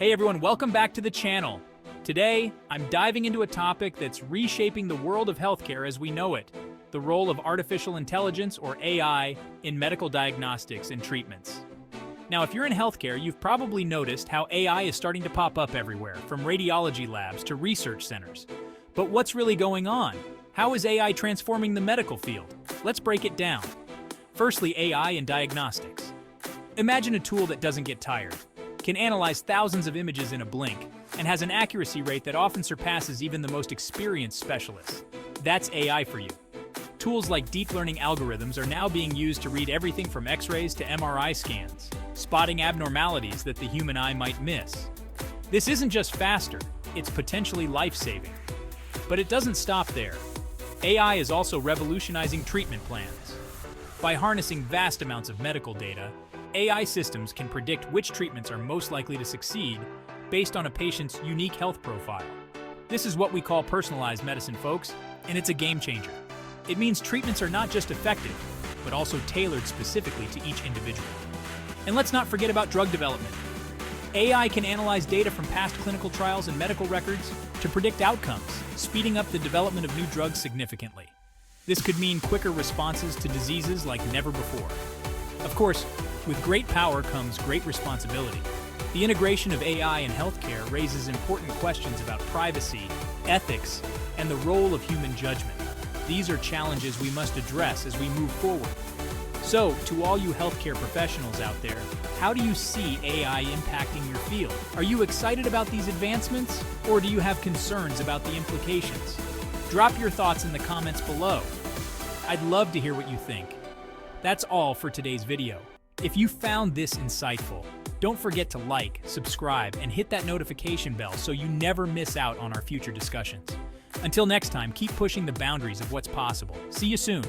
Hey everyone, welcome back to the channel. Today, I'm diving into a topic that's reshaping the world of healthcare as we know it, the role of artificial intelligence, or AI, in medical diagnostics and treatments. Now, if you're in healthcare, you've probably noticed how AI is starting to pop up everywhere, from radiology labs to research centers. But what's really going on? How is AI transforming the medical field? Let's break it down. Firstly, AI in diagnostics. Imagine a tool that doesn't get tired, can analyze thousands of images in a blink, and has an accuracy rate that often surpasses even the most experienced specialists. That's AI for you. Tools like deep learning algorithms are now being used to read everything from X-rays to MRI scans, spotting abnormalities that the human eye might miss. This isn't just faster, it's potentially life-saving. But it doesn't stop there. AI is also revolutionizing treatment plans. By harnessing vast amounts of medical data, AI systems can predict which treatments are most likely to succeed based on a patient's unique health profile. This is what we call personalized medicine, folks, and it's a game changer. It means treatments are not just effective, but also tailored specifically to each individual. And let's not forget about drug development. AI can analyze data from past clinical trials and medical records to predict outcomes, speeding up the development of new drugs significantly. This could mean quicker responses to diseases like never before. Of course, with great power comes great responsibility. The integration of AI in healthcare raises important questions about privacy, ethics, and the role of human judgment. These are challenges we must address as we move forward. So, to all you healthcare professionals out there, how do you see AI impacting your field? Are you excited about these advancements, or do you have concerns about the implications? Drop your thoughts in the comments below. I'd love to hear what you think. That's all for today's video. If you found this insightful, don't forget to like, subscribe, and hit that notification bell so you never miss out on our future discussions. Until next time, keep pushing the boundaries of what's possible. See you soon.